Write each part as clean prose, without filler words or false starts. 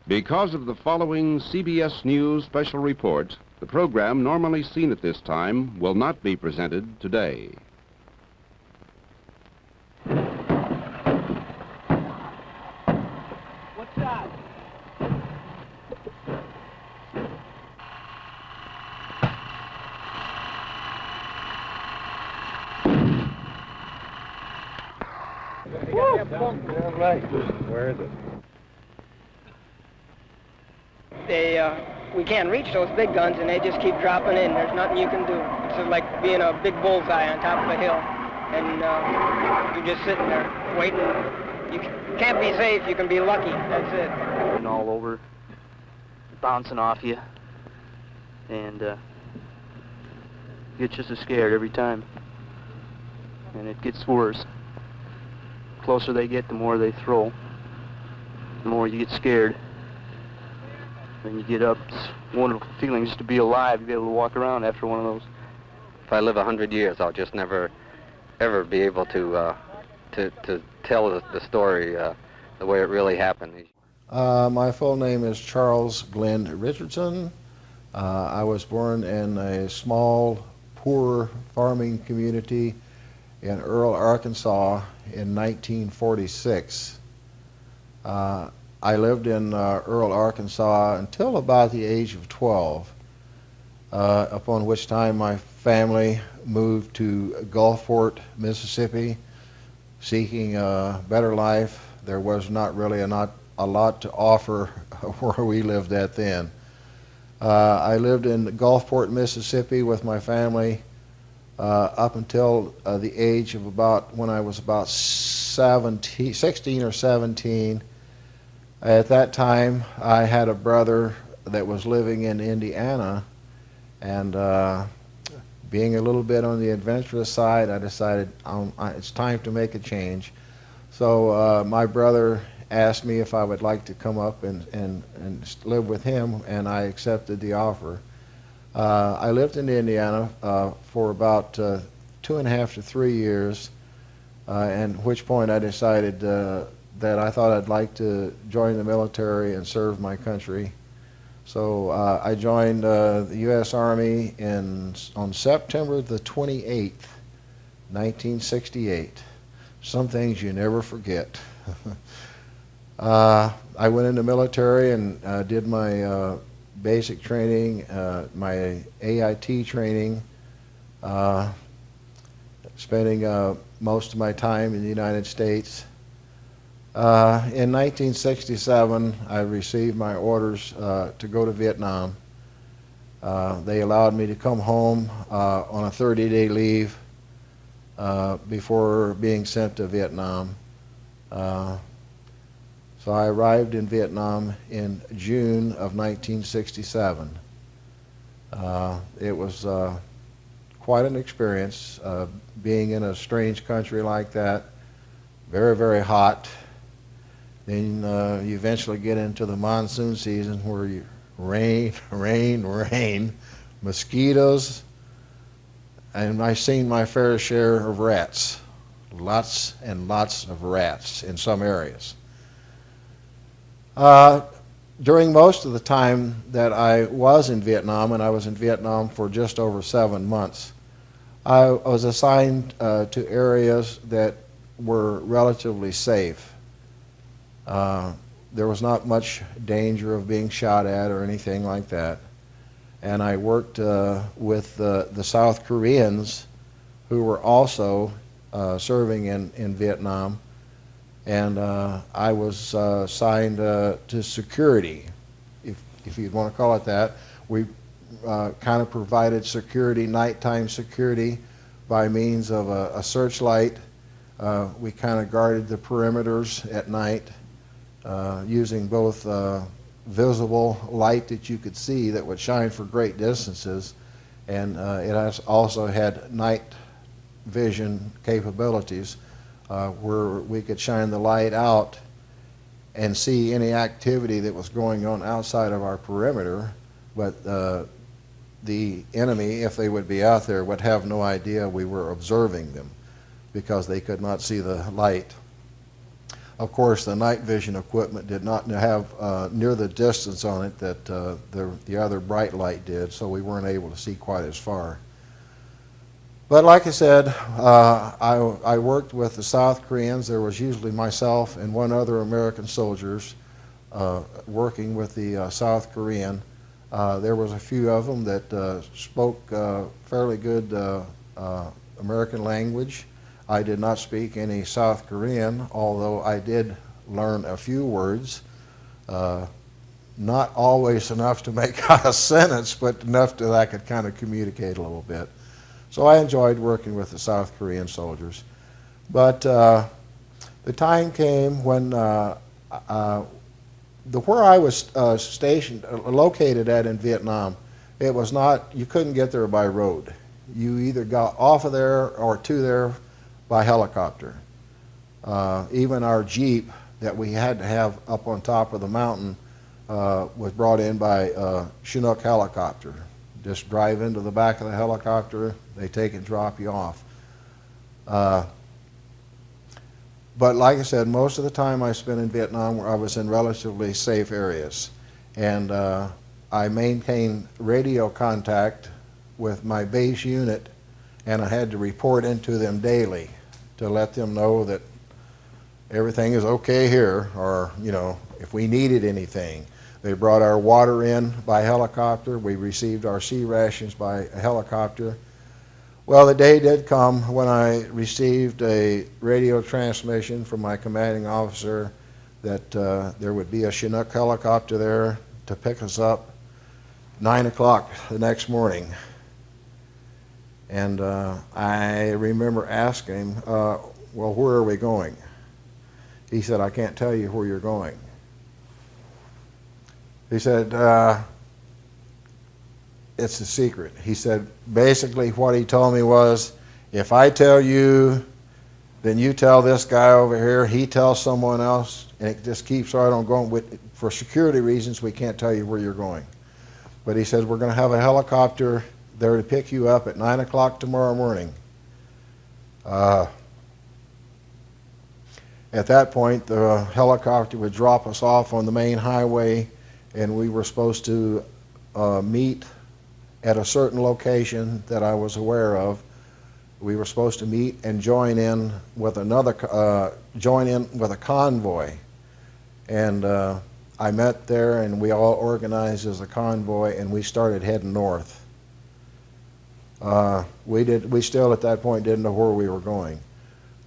Because of the following CBS News special report, the program normally seen at this time will not be presented today. What's that? Right. Where is it? We can't reach those big guns, and they just keep dropping in. There's nothing you can do. It's just like being a big bullseye on top of a hill, and you're just sitting there waiting. You can't be safe. You can be lucky. That's it. And all over, bouncing off you, and you get just as scared every time. And it gets worse. The closer they get, the more they throw. The more you get scared. When you get up, it's a wonderful feeling just to be alive, to be able to walk around after one of those. If I live 100 years, I'll just never, ever be able to tell the story the way it really happened. My full name is Charles Glenn Richardson. I was born in a small, poor farming community in Earl, Arkansas in 1946. I lived in Earl, Arkansas until about the age of 12, upon which time my family moved to Gulfport, Mississippi, seeking a better life. There was not really a lot to offer where we lived at then. I lived in Gulfport, Mississippi with my family up until the age of when I was about 16 or 17. At that time, I had a brother that was living in Indiana, and being a little bit on the adventurous side, I decided it's time to make a change. So my brother asked me if I would like to come up and live with him, and I accepted the offer. I lived in Indiana for about 2.5 to 3 years, at which point I decided that I thought I'd like to join the military and serve my country. So I joined the U.S. Army on September the 28th, 1968. Some things you never forget. I went in the military and did my basic training, my AIT training, spending most of my time in the United States. In 1967, I received my orders to go to Vietnam. They allowed me to come home on a 30-day leave before being sent to Vietnam. So I arrived in Vietnam in June of 1967. It was quite an experience being in a strange country like that, very, very hot. Then you eventually get into the monsoon season where you rain, mosquitoes, and I've seen my fair share of rats, lots and lots of rats in some areas. During most of the time that I was in Vietnam, and I was in Vietnam for just over 7 months, I was assigned to areas that were relatively safe. There was not much danger of being shot at or anything like that. And I worked with the South Koreans who were also serving in Vietnam. And I was assigned to security, if you'd want to call it that. We kind of provided security, nighttime security, by means of a searchlight. We kind of guarded the perimeters at night, using both visible light that you could see that would shine for great distances, and it also had night vision capabilities where we could shine the light out and see any activity that was going on outside of our perimeter, but the enemy, if they would be out there, would have no idea we were observing them because they could not see the light. Of course, the night vision equipment did not have near the distance on it that the other bright light did, so we weren't able to see quite as far. But like I said, I worked with the South Koreans. There was usually myself and one other American soldiers working with the South Korean. There was a few of them that spoke fairly good American language. I did not speak any South Korean, although I did learn a few words. Not always enough to make out a sentence, but enough that I could kind of communicate a little bit. So I enjoyed working with the South Korean soldiers. But the time came when where I was located at in Vietnam, it was not, you couldn't get there by road. You either got off of there or to there by helicopter. Even our Jeep that we had to have up on top of the mountain was brought in by Chinook helicopter. Just drive into the back of the helicopter, they take and drop you off. But like I said, most of the time I spent in Vietnam I was in relatively safe areas. And I maintained radio contact with my base unit, and I had to report into them daily to let them know that everything is okay here, or, you know, if we needed anything. They brought our water in by helicopter. We received our sea rations by a helicopter. Well, the day did come when I received a radio transmission from my commanding officer that there would be a Chinook helicopter there to pick us up 9 o'clock the next morning. And I remember asking him, well, where are we going? He said, I can't tell you where you're going. He said, it's a secret. He said, basically what he told me was, if I tell you, then you tell this guy over here, he tells someone else, and it just keeps right on going. For security reasons, we can't tell you where you're going. But he said, we're going to have a helicopter there to pick you up at 9 o'clock tomorrow morning. At that point, the helicopter would drop us off on the main highway, and we were supposed to meet at a certain location that I was aware of. We were supposed to meet and join in with a convoy. And I met there, and we all organized as a convoy, and we started heading north. We still at that point didn't know where we were going,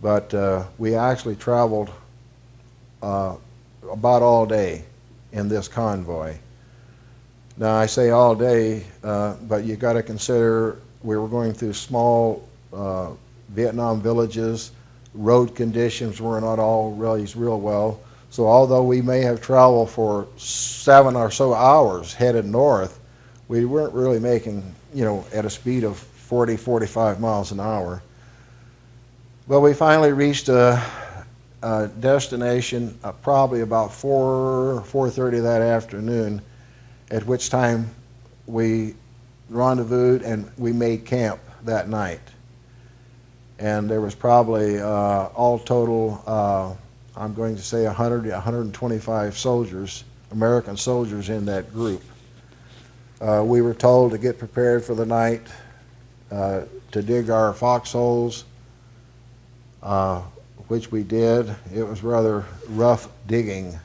but we actually traveled about all day in this convoy. Now I say all day, but you got to consider we were going through small Vietnam villages. Road conditions were not all really real well. So although we may have traveled for 7 or so hours headed north, we weren't really making, you know, at a speed of 40, 45 miles an hour. Well, we finally reached a destination probably about 4:30 that afternoon, at which time we rendezvoused and we made camp that night. And there was probably all total, I'm going to say 100 to 125 soldiers, American soldiers in that group. We were told to get prepared for the night, to dig our foxholes, which we did. It was rather rough digging.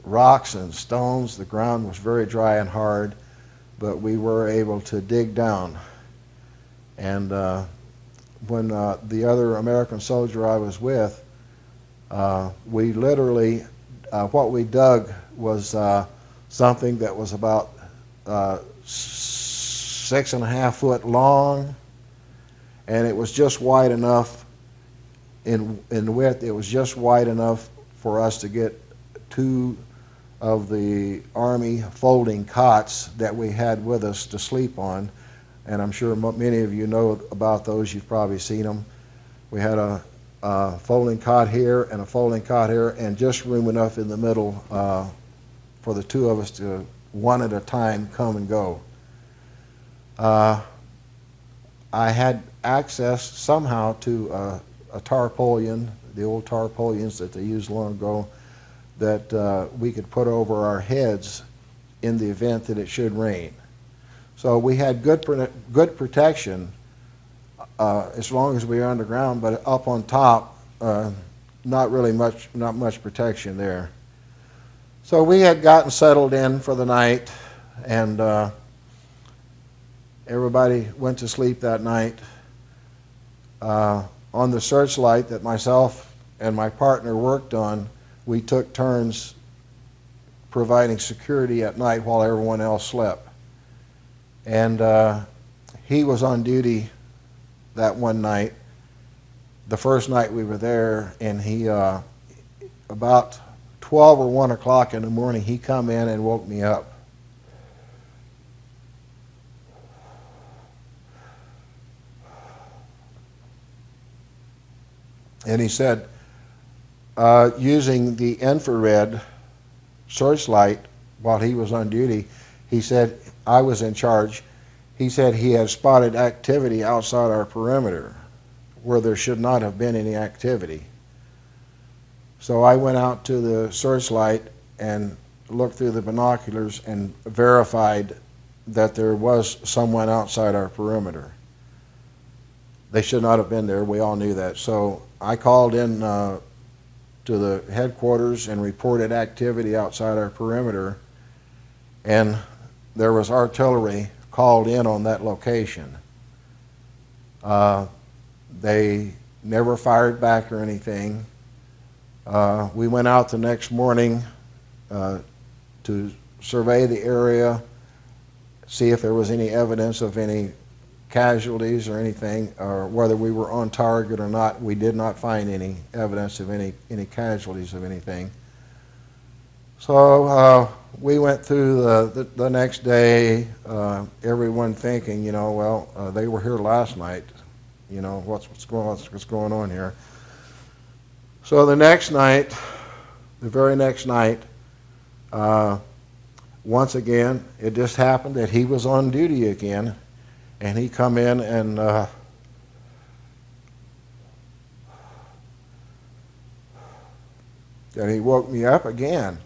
Rocks and stones, the ground was very dry and hard, but we were able to dig down. And when the other American soldier I was with, we literally, what we dug was something that was about 6.5 foot long, and it was just wide enough in width. It was just wide enough for us to get 2 of the Army folding cots that we had with us to sleep on, and I'm sure many of you know about those. You've probably seen them. We had a folding cot here and a folding cot here, and just room enough in the middle for the 2 of us to, one at a time, come and go. I had access somehow to a tarpaulin, the old tarpaulins that they used long ago, that we could put over our heads in the event that it should rain. So we had good protection as long as we were underground, but up on top, not much protection there. So we had gotten settled in for the night, and everybody went to sleep that night. On the searchlight that myself and my partner worked on, we took turns providing security at night while everyone else slept. And he was on duty that one night, the first night we were there, and he, about 12 or 1 o'clock in the morning, he come in and woke me up. And he said, using the infrared searchlight while he was on duty, he said, I was in charge, he said he had spotted activity outside our perimeter where there should not have been any activity. So I went out to the searchlight and looked through the binoculars and verified that there was someone outside our perimeter. They should not have been there. We all knew that. So I called in to the headquarters and reported activity outside our perimeter, and there was artillery called in on that location. They never fired back or anything. We went out the next morning to survey the area, see if there was any evidence of any casualties or anything, or whether we were on target or not. We did not find any evidence of any casualties of anything. So we went through the next day, everyone thinking, you know, well, they were here last night. You know, what's going on here? So the next night, the very next night, once again, it just happened that he was on duty again, and he come in and he woke me up again.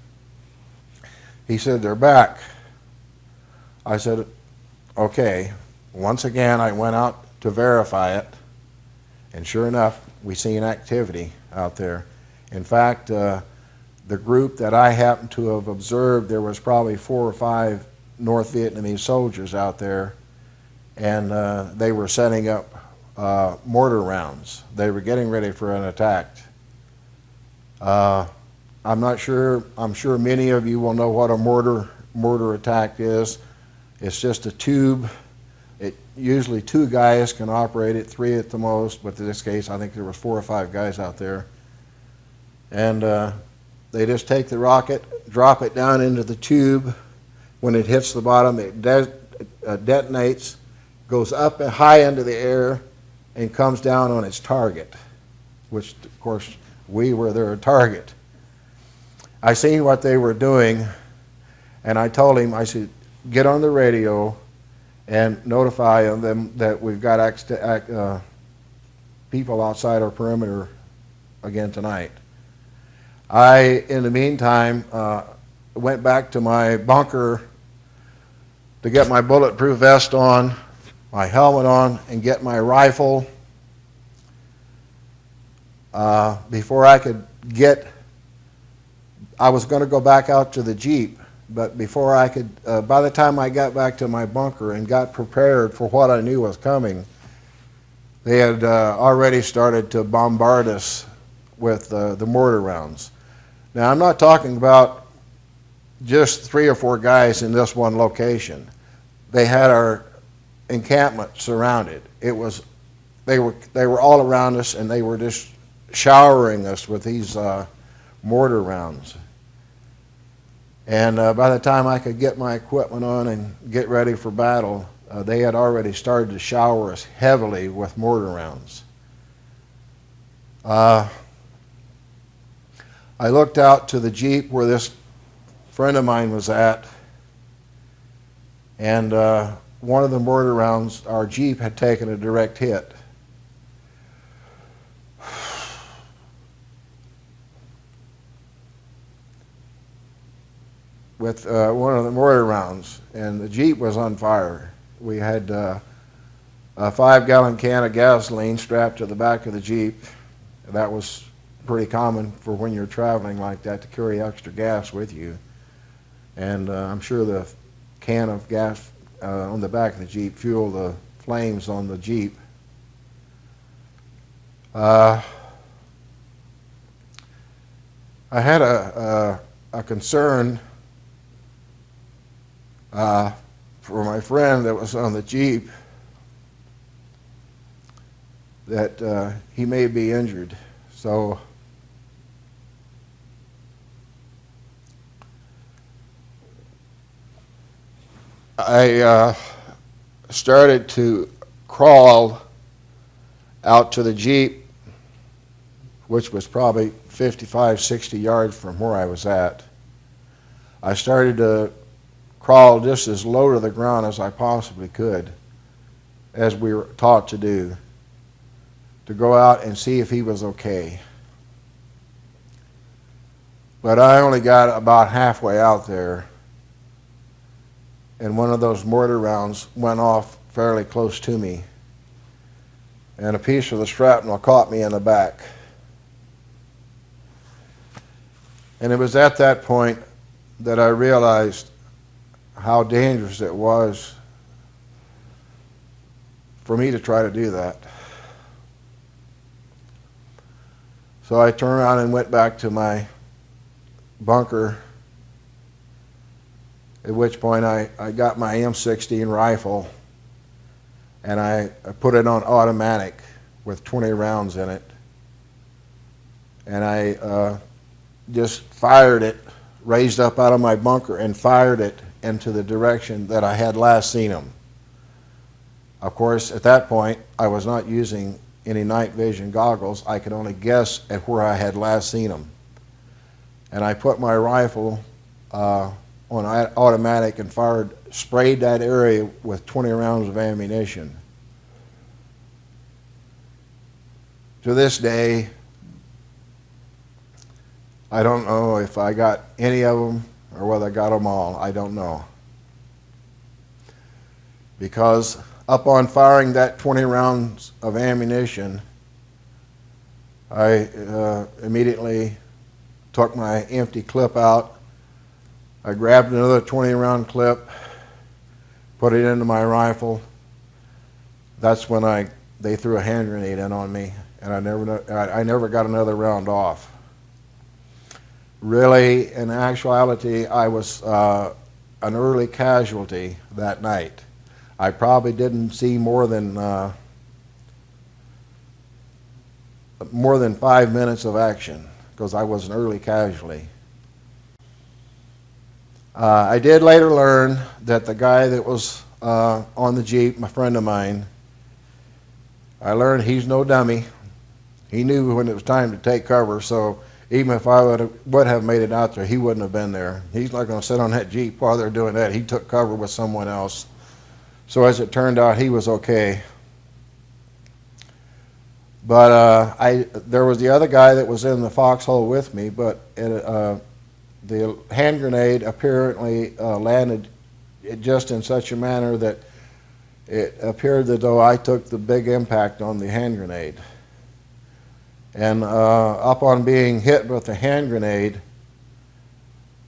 He said, they're back. I said, okay. Once again, I went out to verify it, and sure enough, we seen activity out there. In fact, the group that I happened to have observed, there was probably 4 or 5 North Vietnamese soldiers out there, and they were setting up mortar rounds. They were getting ready for an attack. I'm not sure, I'm sure many of you will know what a mortar attack is. It's just a tube. Usually 2 guys can operate it, 3 at the most, but in this case I think there was 4 or 5 guys out there. And they just take the rocket, drop it down into the tube. When it hits the bottom, it detonates, goes up and high into the air, and comes down on its target, which of course we were their target. I seen what they were doing, and I told him, I said, get on the radio and notify them that we've got people outside our perimeter again tonight. I, in the meantime, went back to my bunker to get my bulletproof vest on, my helmet on, and get my rifle. Before I could get, I was going to go back out to the Jeep, but before I could, by the time I got back to my bunker and got prepared for what I knew was coming, they had already started to bombard us with the mortar rounds. Now, I'm not talking about just 3 or 4 guys in this one location. They had our encampment surrounded. It was, they were all around us, and they were just showering us with these mortar rounds. And by the time I could get my equipment on and get ready for battle, they had already started to shower us heavily with mortar rounds. I looked out to the Jeep where this friend of mine was at, and one of the mortar rounds, our Jeep had taken a direct hit. with one of the mortar rounds, and the Jeep was on fire. We had a 5-gallon can of gasoline strapped to the back of the Jeep. That was pretty common for when you're traveling like that, to carry extra gas with you. And I'm sure the can of gas on the back of the Jeep fueled the flames on the Jeep. I had a concern for my friend that was on the Jeep, that he may be injured. So I started to crawl out to the Jeep, which was probably 55, 60 yards from where I was at. I started to crawl just as low to the ground as I possibly could, as we were taught to do, to go out and see if he was okay. But I only got about halfway out there, and one of those mortar rounds went off fairly close to me, and a piece of the shrapnel caught me in the back. And it was at that point that I realized how dangerous it was for me to try to do that. So I turned around and went back to my bunker, at which point I got my M16 rifle, and I put it on automatic with 20 rounds in it, and I just fired it, raised up out of my bunker and fired it into the direction that I had last seen him. Of course, at that point, I was not using any night vision goggles. I could only guess at where I had last seen him. And I put my rifle on automatic and sprayed that area with 20 rounds of ammunition. To this day, I don't know if I got any of them or whether I got them all. I don't know. Because upon firing that 20 rounds of ammunition, I immediately took my empty clip out. I grabbed another 20-round clip, put it into my rifle. That's when they threw a hand grenade in on me, and I never got another round off. Really, in actuality, I was an early casualty that night. I probably didn't see more than 5 minutes of action, because I was an early casualty. I did later learn that the guy that was on the Jeep, my friend of mine, I learned he's no dummy. He knew when it was time to take cover, so even if I would have made it out there, he wouldn't have been there. He's not going to sit on that Jeep while they're doing that. He took cover with someone else. So as it turned out, he was okay. But there was the other guy that was in the foxhole with me, but the hand grenade apparently landed just in such a manner that it appeared as though I took the big impact on the hand grenade. And upon being hit with the hand grenade,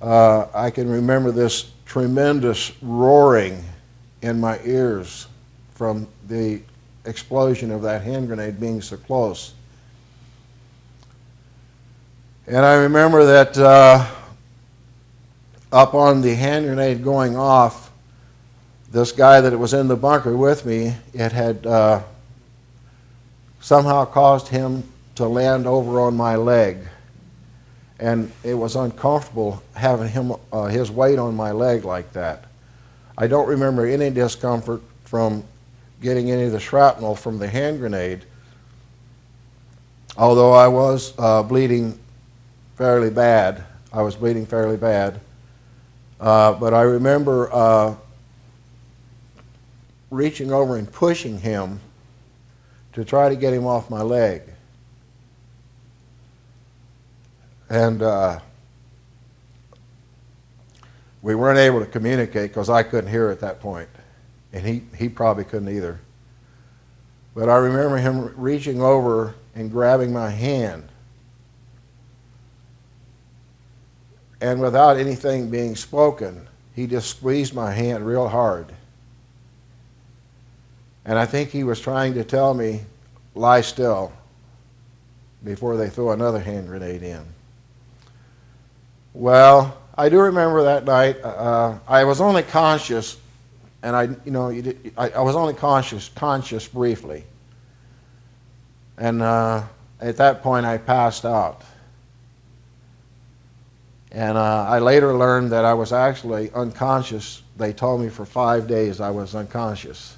I can remember this tremendous roaring in my ears from the explosion of that hand grenade being so close. And I remember that up on the hand grenade going off, this guy that was in the bunker with me, it had somehow caused him to land over on my leg. And it was uncomfortable having his weight on my leg like that. I don't remember any discomfort from getting any of the shrapnel from the hand grenade, although I was bleeding fairly bad. I was bleeding fairly bad. But I remember reaching over and pushing him to try to get him off my leg. And we weren't able to communicate because I couldn't hear at that point, and he probably couldn't either. But I remember him reaching over and grabbing my hand, and without anything being spoken, he just squeezed my hand real hard. And I think he was trying to tell me, lie still, before they throw another hand grenade in. Well, I do remember that night. I was only conscious, and I was only conscious briefly. And at that point, I passed out. And I later learned that I was actually unconscious. They told me for 5 days I was unconscious.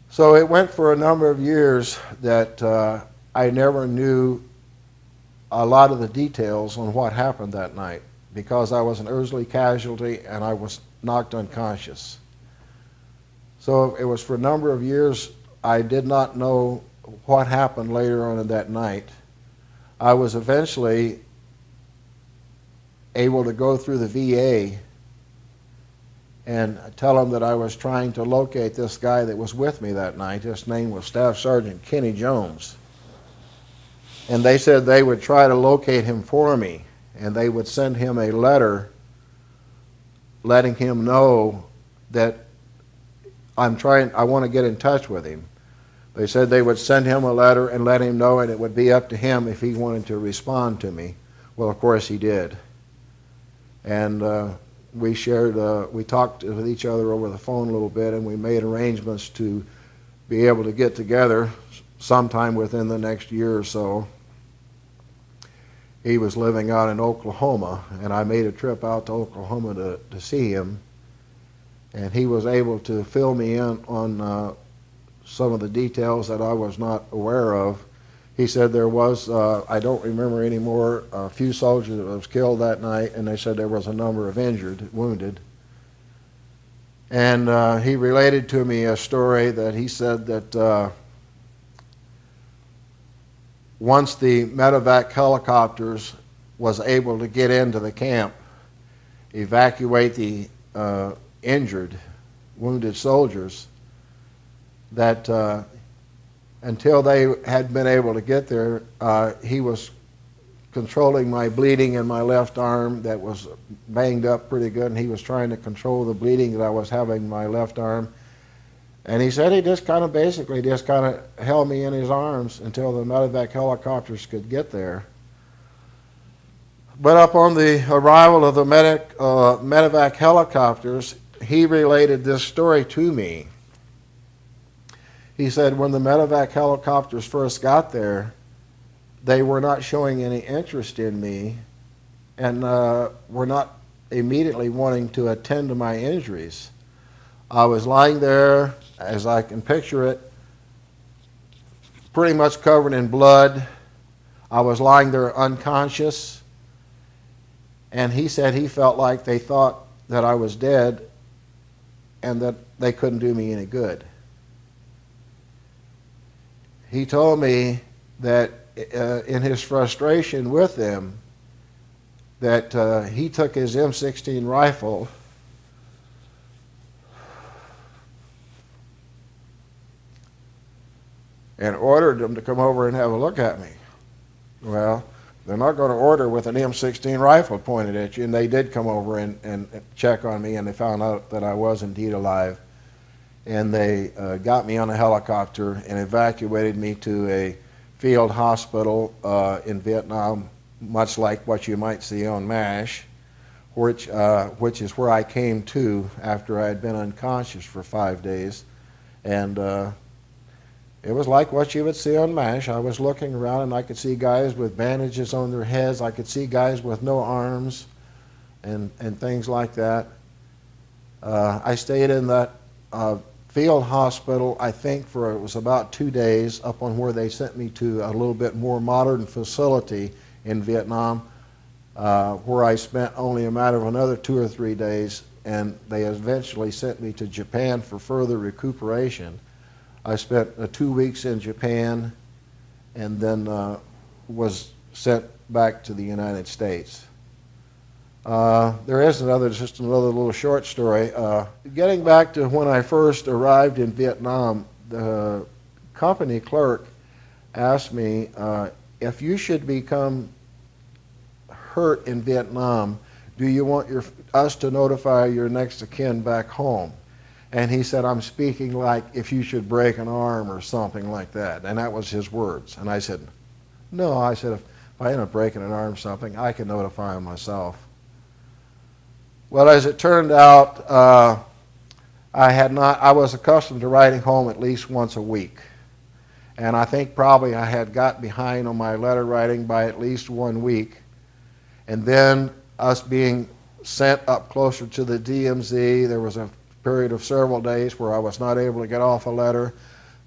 So it went for a number of years that I never knew a lot of the details on what happened that night because I was an early casualty and I was knocked unconscious. So it was for a number of years I did not know what happened later on in that night. I was eventually able to go through the VA and tell them that I was trying to locate this guy that was with me that night. His name was Staff Sergeant Kenny Jones. And they said they would try to locate him for me, and they would send him a letter letting him know that I want to get in touch with him. They said they would send him a letter and let him know, and it would be up to him if he wanted to respond to me. Well, of course he did. And we talked with each other over the phone a little bit, and we made arrangements to be able to get together sometime within the next year or so. He was living out in Oklahoma, and I made a trip out to Oklahoma to see him, and he was able to fill me in on some of the details that I was not aware of. He said there was, I don't remember anymore, a few soldiers that was killed that night, and they said there was a number of wounded. And he related to me a story that he said that once the medevac helicopters was able to get into the camp, evacuate the wounded soldiers, that until they had been able to get there, he was controlling my bleeding in my left arm that was banged up pretty good, and he was trying to control the bleeding that I was having in my left arm. And he said he just kind of held me in his arms until the medevac helicopters could get there. But upon the arrival of the medevac helicopters, he related this story to me. He said when the medevac helicopters first got there, they were not showing any interest in me and were not immediately wanting to attend to my injuries. I was lying there, as I can picture it, pretty much covered in blood. I was lying there unconscious, and he said he felt like they thought that I was dead and that they couldn't do me any good. He told me that in his frustration with them, that he took his M16 rifle and ordered them to come over and have a look at me. Well, they're not going to order with an M16 rifle pointed at you, and they did come over and check on me, and they found out that I was indeed alive. And they got me on a helicopter and evacuated me to a field hospital in Vietnam, much like what you might see on MASH, which is where I came to after I had been unconscious for 5 days. And it was like what you would see on MASH. I was looking around and I could see guys with bandages on their heads. I could see guys with no arms and things like that. I stayed in that field hospital, I think, for it was about 2 days, up on where they sent me to a little bit more modern facility in Vietnam, where I spent only a matter of another 2 or 3 days, and they eventually sent me to Japan for further recuperation. I spent 2 weeks in Japan and then was sent back to the United States. There is just another little short story. Getting back to when I first arrived in Vietnam, the company clerk asked me if you should become hurt in Vietnam, do you want us to notify your next of kin back home? And he said, I'm speaking like if you should break an arm or something like that. And that was his words. And I said, no, I said, if I end up breaking an arm or something, I can notify him myself. Well, as it turned out, I was accustomed to writing home at least once a week. And I think probably I had got behind on my letter writing by at least 1 week. And then us being sent up closer to the DMZ, there was a period of several days where I was not able to get off a letter.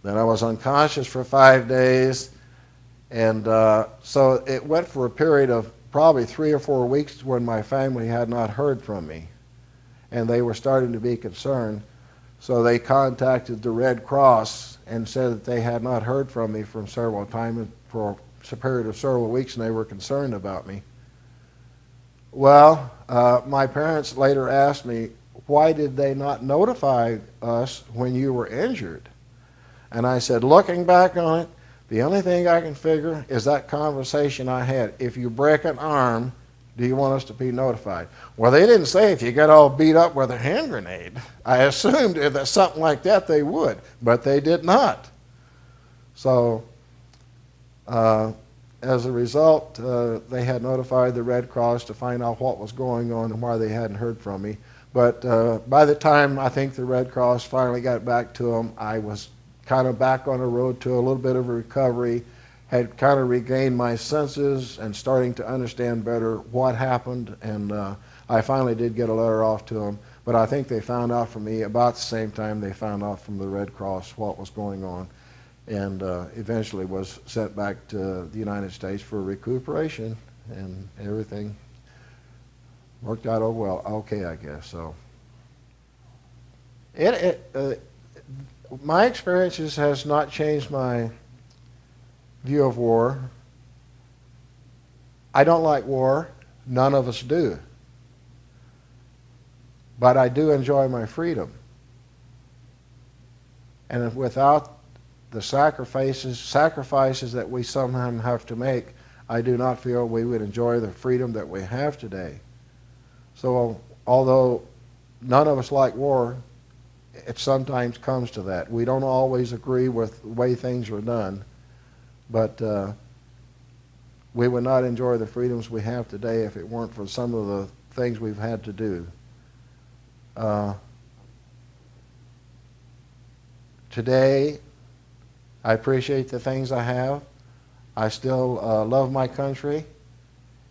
Then I was unconscious for 5 days. And so it went for a period of probably 3 or 4 weeks when my family had not heard from me. And they were starting to be concerned. So they contacted the Red Cross and said that they had not heard from me for several times for a period of several weeks, and they were concerned about me. Well, my parents later asked me, why did they not notify us when you were injured? And I said, looking back on it, the only thing I can figure is that conversation I had. If you break an arm, do you want us to be notified? Well, they didn't say if you got all beat up with a hand grenade. I assumed if there's something like that they would, but they did not. So as a result, they had notified the Red Cross to find out what was going on and why they hadn't heard from me. But by the time I think the Red Cross finally got back to them, I was kind of back on the road to a little bit of a recovery, had kind of regained my senses and starting to understand better what happened, and I finally did get a letter off to them. But I think they found out from me about the same time they found out from the Red Cross what was going on, and eventually was sent back to the United States for recuperation, and everything worked out well, okay, I guess. So my experiences has not changed my view of war. I don't like war. None of us do. But I do enjoy my freedom. And without the sacrifices that we sometimes have to make, I do not feel we would enjoy the freedom that we have today. So although none of us like war, it sometimes comes to that. We don't always agree with the way things are done, but we would not enjoy the freedoms we have today if it weren't for some of the things we've had to do. Today, I appreciate the things I have. I still love my country.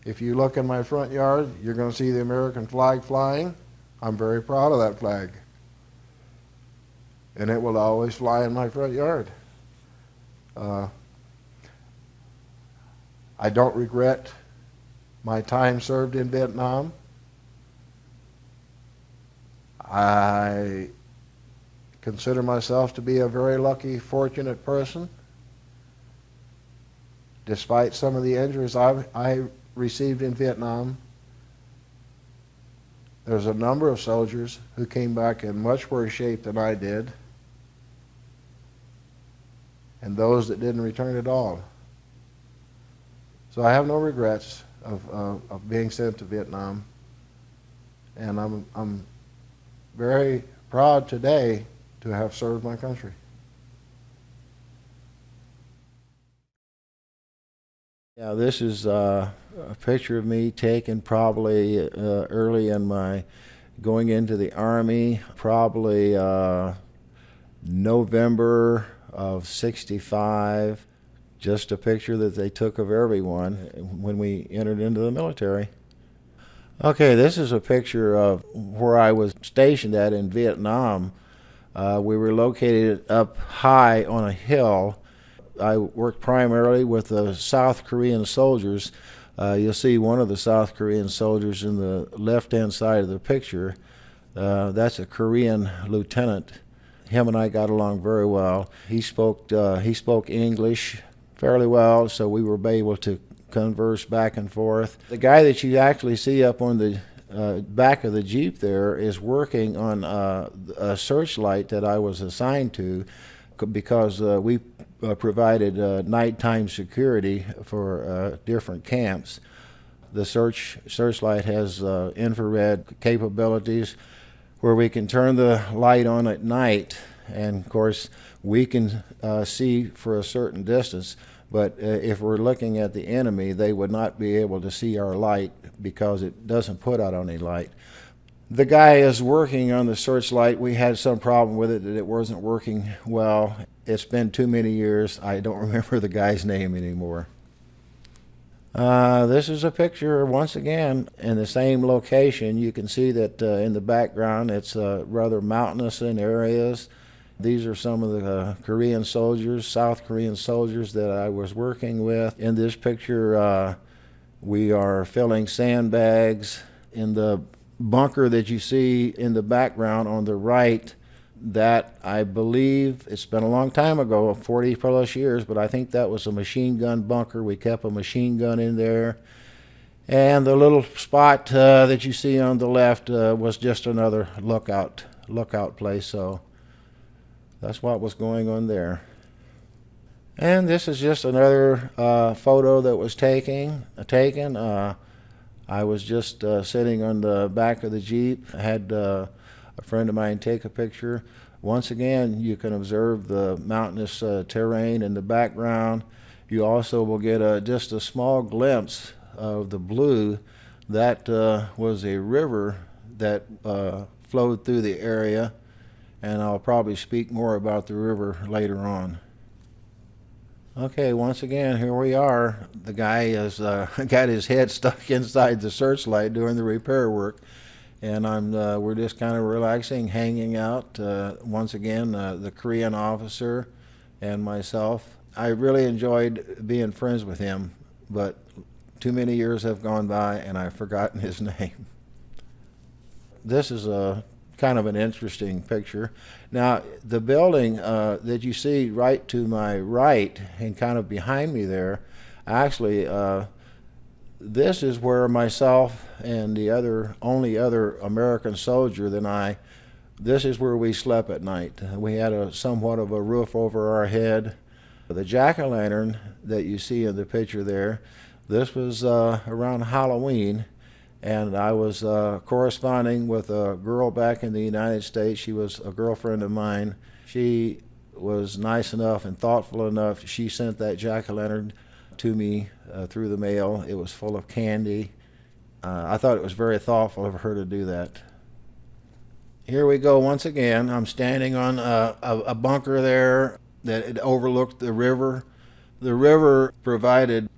If you look in my front yard, you're going to see the American flag flying. I'm very proud of that flag. And it will always fly in my front yard. I don't regret my time served in Vietnam. I consider myself to be a very lucky, fortunate person. Despite some of the injuries I received in Vietnam, there's a number of soldiers who came back in much worse shape than I did, and those that didn't return at all. So I have no regrets of being sent to Vietnam, and I'm very proud today to have served my country. Yeah, this is a picture of me taken probably early in my going into the Army, probably November of '65. Just a picture that they took of everyone when we entered into the military. Okay, this is a picture of where I was stationed at in Vietnam. We were located up high on a hill. I worked primarily with the South Korean soldiers. You'll see one of the South Korean soldiers in the left-hand side of the picture. That's a Korean lieutenant. Him and I got along very well. He spoke English fairly well, so we were able to converse back and forth. The guy that you actually see up on the back of the Jeep there is working on a searchlight that I was assigned to because we provided nighttime security for different camps. The searchlight has infrared capabilities where we can turn the light on at night, and of course we can see for a certain distance, but if we're looking at the enemy, they would not be able to see our light because it doesn't put out any light. The guy is working on the searchlight. We had some problem with it, that it wasn't working well. It's been too many years. I don't remember the guy's name anymore. This is a picture, once again, in the same location. You can see that in the background it's rather mountainous in areas. These are some of the Korean soldiers, South Korean soldiers that I was working with. In this picture, we are filling sandbags. In the bunker that you see in the background on the right, that I believe, it's been a long time ago, 40 plus years, but I think that was a machine gun bunker. We kept a machine gun in there. And the little spot that you see on the left was just another lookout place, so that's what was going on there. And this is just another photo that was taken. I was just sitting on the back of the Jeep. I had a friend of mine take a picture. Once again, you can observe the mountainous terrain in the background. You also will get just a small glimpse of the blue. That was a river that flowed through the area, and I'll probably speak more about the river later on. Okay, once again, here we are. The guy has got his head stuck inside the searchlight doing the repair work, and we're just kind of relaxing, hanging out. Once again, the Korean officer and myself. I really enjoyed being friends with him, but too many years have gone by and I've forgotten his name. This is a kind of an interesting picture. Now, the building that you see right to my right and kind of behind me there, actually, this is where myself and the only other American soldier than I, this is where we slept at night. We had somewhat of a roof over our head. The jack-o'-lantern that you see in the picture there, this was around Halloween, and I was corresponding with a girl back in the United States. She was a girlfriend of mine. She was nice enough and thoughtful enough. She sent that jack-o'-lantern to me through the mail. It was full of candy. I thought it was very thoughtful of her to do that. Here we go once again. I'm standing on a bunker there that overlooked the river. The river provided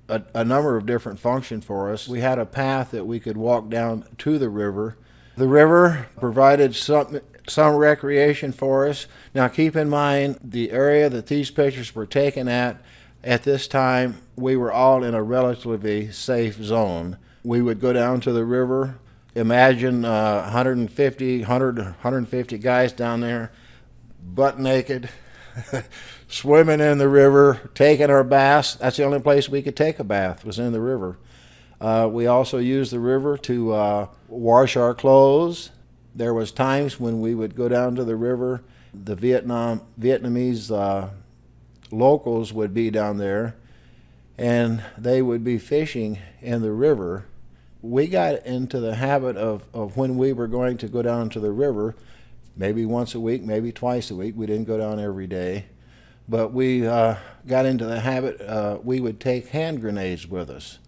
a number of different functions for us. We had a path that we could walk down to the river. The river provided some recreation for us. Now keep in mind, the area that these pictures were taken at this time, we were all in a relatively safe zone. We would go down to the river. Imagine 150 guys down there, butt naked, swimming in the river, taking our baths. That's the only place we could take a bath, was in the river. We also used the river to wash our clothes. There was times when we would go down to the river. The Vietnamese locals would be down there, and they would be fishing in the river. We got into the habit of when we were going to go down to the river, maybe once a week, maybe twice a week. We didn't go down every day. But we got into the habit, we would take hand grenades with us.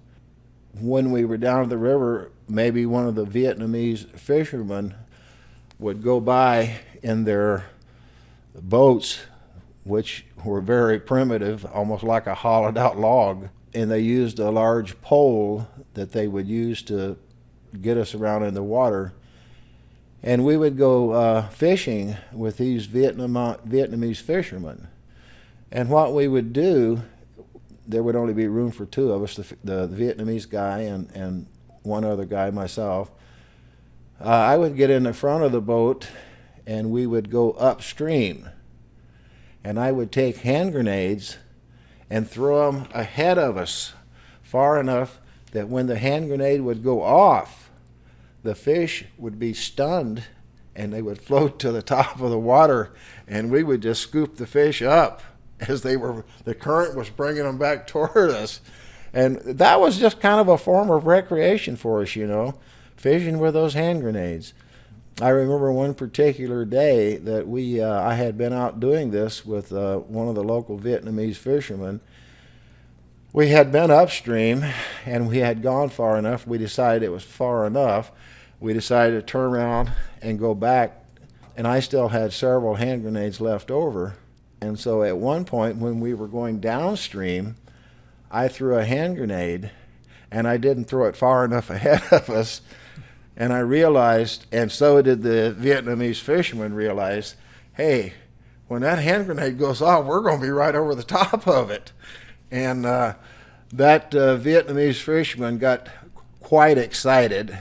When we were down at the river, maybe one of the Vietnamese fishermen would go by in their boats, which were very primitive, almost like a hollowed out log. And they used a large pole that they would use to get us around in the water. And we would go fishing with these Vietnamese fishermen. And what we would do, there would only be room for two of us, the Vietnamese guy and one other guy, myself. I would get in the front of the boat and we would go upstream. And I would take hand grenades and throw them ahead of us far enough that when the hand grenade would go off, the fish would be stunned and they would float to the top of the water, and we would just scoop the fish up as the current was bringing them back toward us. And that was just kind of a form of recreation for us, you know, fishing with those hand grenades. I remember one particular day that I had been out doing this with one of the local Vietnamese fishermen. We had been upstream and we had gone far enough. We decided it was far enough. We decided to turn around and go back, and I still had several hand grenades left over. And so at one point when we were going downstream, I threw a hand grenade, and I didn't throw it far enough ahead of us. And I realized, and so did the Vietnamese fishermen realize, hey, when that hand grenade goes off, we're going to be right over the top of it. And that Vietnamese fisherman got quite excited.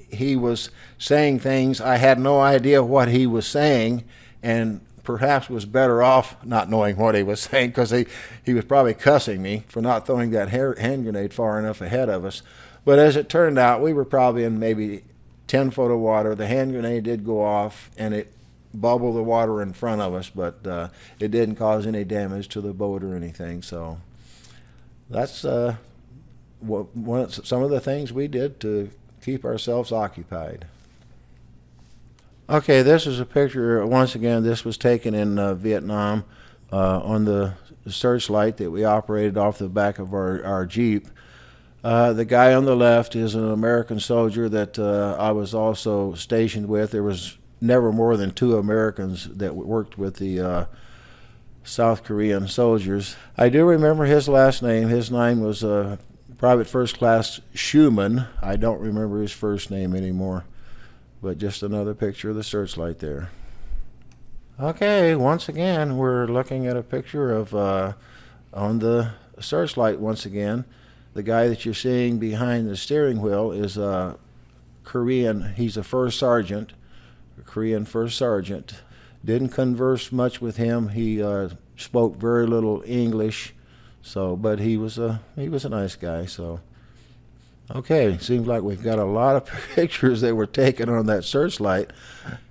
He was saying things, I had no idea what he was saying, and perhaps was better off not knowing what he was saying, because he was probably cussing me for not throwing that hand grenade far enough ahead of us. But as it turned out, we were probably in maybe 10 foot of water. The hand grenade did go off, and it bubbled the water in front of us, but it didn't cause any damage to the boat or anything. So that's some of the things we did to keep ourselves occupied. Okay, this is a picture. Once again, this was taken in Vietnam on the searchlight that we operated off the back of our Jeep. The guy on the left is an American soldier that I was also stationed with. There was never more than 2 Americans that worked with the South Korean soldiers. I do remember his last name. His name was Private First Class Schumann. I don't remember his first name anymore, but just another picture of the searchlight there. Okay, once again, we're looking at a picture of on the searchlight once again. The guy that you're seeing behind the steering wheel is a Korean. He's a first sergeant, a Korean first sergeant. Didn't converse much with him. He spoke very little English, but he was a nice guy. So, okay, seems like we've got a lot of pictures that were taken on that searchlight.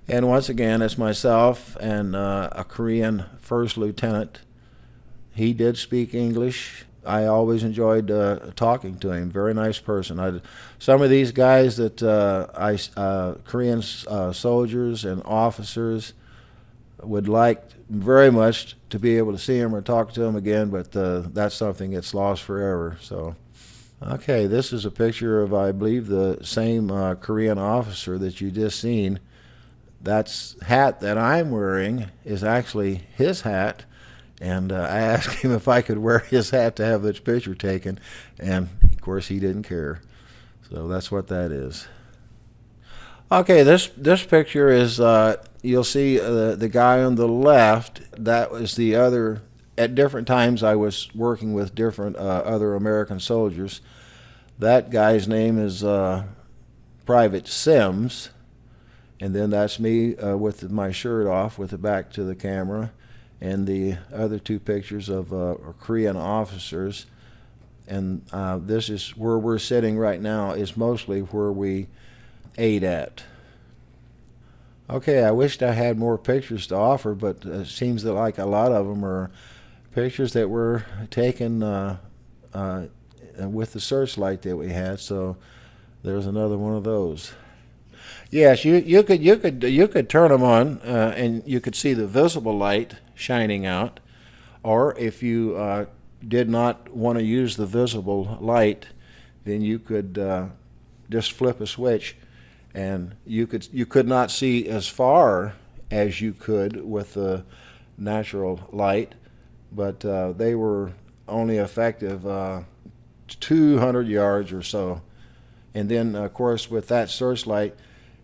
And once again, it's myself and a Korean first lieutenant. He did speak English. I always enjoyed talking to him. Very nice person. Some of these guys that Korean soldiers and officers would like very much to be able to see him or talk to him again, but that's something that's lost forever. So, okay, this is a picture of, I believe, the same Korean officer that you just seen. That hat that I'm wearing is actually his hat. And I asked him if I could wear his hat to have this picture taken, and of course he didn't care. So that's what that is. Okay, this picture is, you'll see the guy on the left. That was the other. At different times I was working with different other American soldiers. That guy's name is Private Sims, and then that's me with my shirt off with the back to the camera. And the other 2 pictures of Korean officers. And this is where we're sitting right now, is mostly where we ate at. Okay, I wished I had more pictures to offer, but it seems that like a lot of them are pictures that were taken with the searchlight that we had. So there's another one of those. Yes, you could turn them on and you could see the visible light shining out, or if you did not want to use the visible light, then you could just flip a switch, and you could not see as far as you could with the natural light, but they were only effective 200 yards or so. And then of course with that searchlight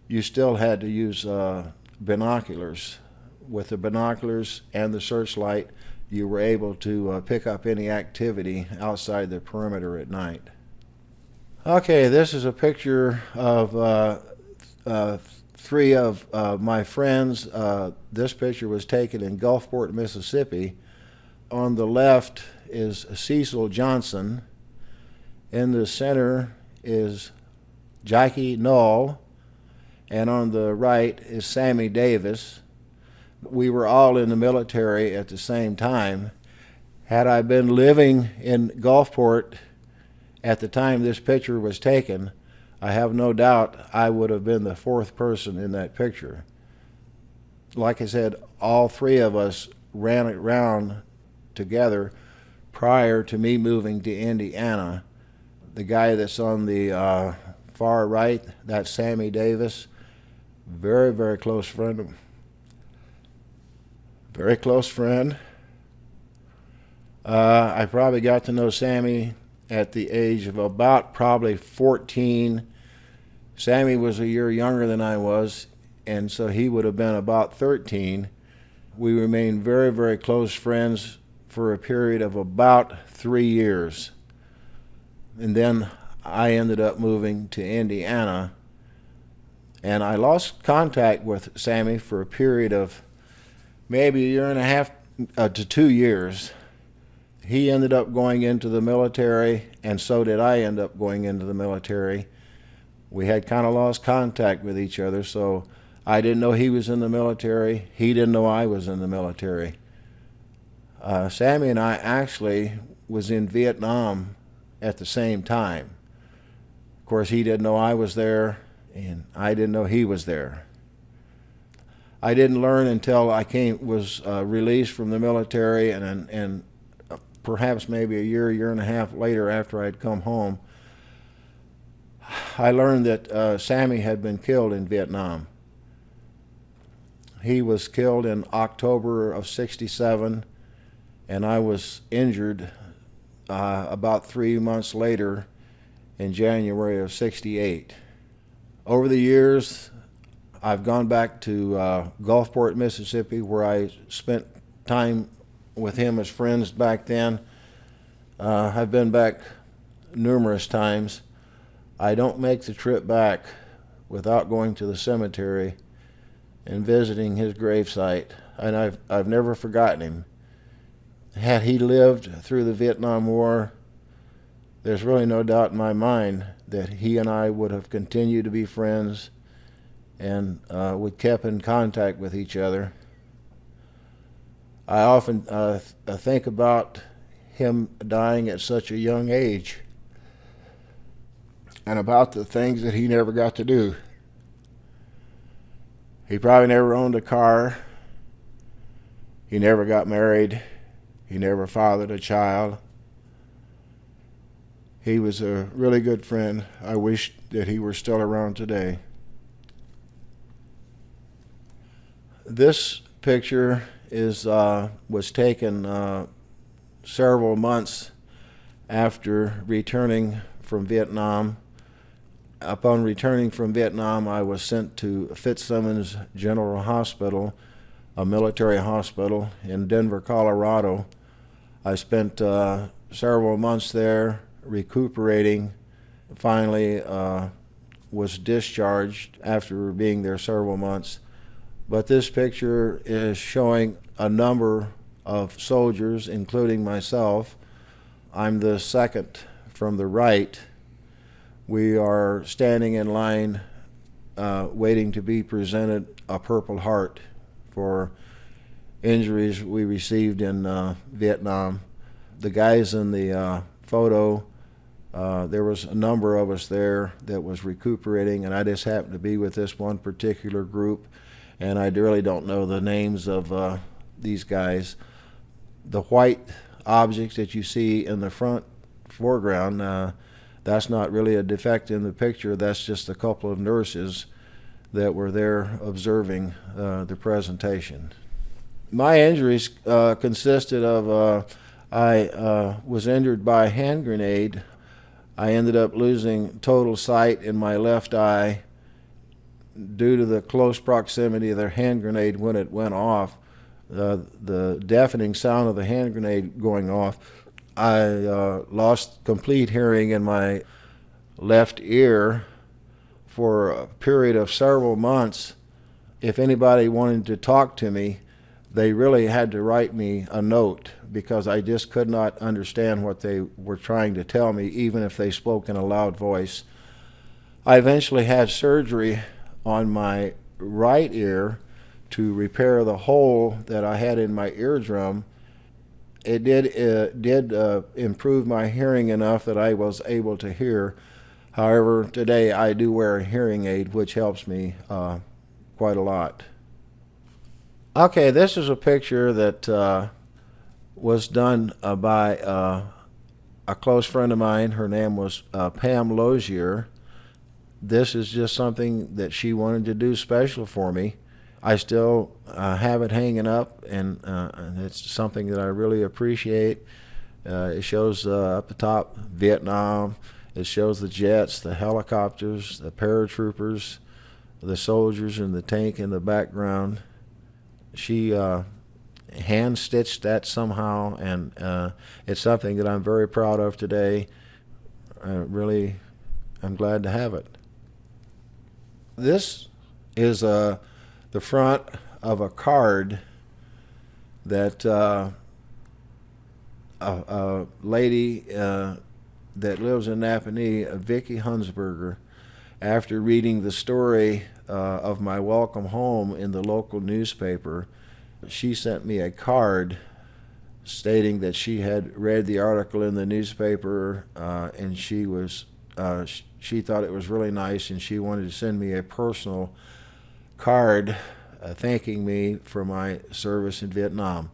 you still had to use binoculars. With the binoculars and the searchlight, you were able to pick up any activity outside the perimeter at night. Okay, this is a picture of 3 of my friends. This picture was taken in Gulfport, Mississippi. On the left is Cecil Johnson. In the center is Jackie Null. and on the right is Sammy Davis. We were all in the military at the same time. Had I been living in Gulfport at the time this picture was taken, I have no doubt I would have been the fourth person in that picture. Like I said, all three of us ran around together prior to me moving to Indiana. The guy that's on the far right, that's Sammy Davis, very, very close friend of mine. Very close friend. I probably got to know Sammy at the age of about probably 14. Sammy was a year younger than I was, and so he would have been about 13. We remained very, very close friends for a period of about 3 years. And then I ended up moving to Indiana, and I lost contact with Sammy for a period of maybe a year and a half to 2 years. He ended up going into the military, and so did I end up going into the military. We had kind of lost contact with each other, so I didn't know he was in the military. He didn't know I was in the military. Sammy and I actually was in Vietnam at the same time. Of course, he didn't know I was there, and I didn't know he was there. I didn't learn until I was released from the military, and perhaps maybe a year and a half later after I'd come home, I learned that Sammy had been killed in Vietnam. He was killed in October of '67, and I was injured about 3 months later in January of '68. Over the years, I've gone back to Gulfport, Mississippi, where I spent time with him as friends back then. I've been back numerous times. I don't make the trip back without going to the cemetery and visiting his gravesite, and I've never forgotten him. Had he lived through the Vietnam War, there's really no doubt in my mind that he and I would have continued to be friends, and we kept in contact with each other. I often think about him dying at such a young age, and about the things that he never got to do. He probably never owned a car. He never got married. He never fathered a child. He was a really good friend. I wish that he were still around today. This picture was taken several months after returning from Vietnam. Upon returning from Vietnam, I was sent to Fitzsimmons General Hospital, a military hospital in Denver, Colorado. I spent several months there recuperating. Finally was discharged after being there several months. But this picture is showing a number of soldiers, including myself. I'm the second from the right. We are standing in line waiting to be presented a Purple Heart for injuries we received in Vietnam. The guys in the photo, there was a number of us there that was recuperating, and I just happened to be with this one particular group, and I really don't know the names of these guys. The white objects that you see in the front foreground, that's not really a defect in the picture. That's just a couple of nurses that were there observing the presentation. My injuries consisted of I was injured by a hand grenade. I ended up losing total sight in my left eye due to the close proximity of the hand grenade when it went off. The deafening sound of the hand grenade going off, I lost complete hearing in my left ear for a period of several months. If anybody wanted to talk to me, they really had to write me a note because I just could not understand what they were trying to tell me, even if they spoke in a loud voice. I eventually had surgery on my right ear to repair the hole that I had in my eardrum. It did improve my hearing enough that I was able to hear. However, today I do wear a hearing aid, which helps me quite a lot. Okay, this is a picture that was done by a close friend of mine. Her name was Pam Lozier. This is just something that she wanted to do special for me. I still have it hanging up, and it's something that I really appreciate. It shows up the top Vietnam. It shows the jets, the helicopters, the paratroopers, the soldiers, and the tank in the background. She hand-stitched that somehow, and it's something that I'm very proud of today. I'm glad to have it. This is the front of a card that a lady that lives in Napanee, Vicki Hunsberger, after reading the story of my welcome home in the local newspaper, she sent me a card stating that she had read the article in the newspaper and she thought it was really nice, and she wanted to send me a personal card thanking me for my service in Vietnam.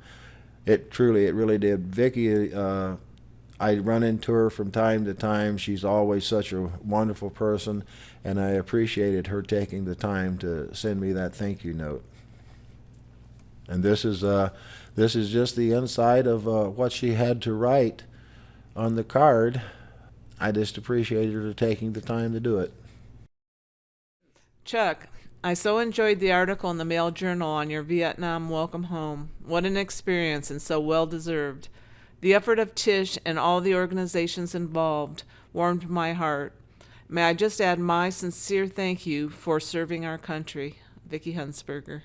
It really did. Vicki, I run into her from time to time. She's always such a wonderful person, and I appreciated her taking the time to send me that thank you note. And this is just the inside of what she had to write on the card. I just appreciated her taking the time to do it. Chuck, I so enjoyed the article in the Mail Journal on your Vietnam welcome home. What an experience, and so well deserved. The effort of Tish and all the organizations involved warmed my heart. May I just add my sincere thank you for serving our country. Vicki Hunsberger.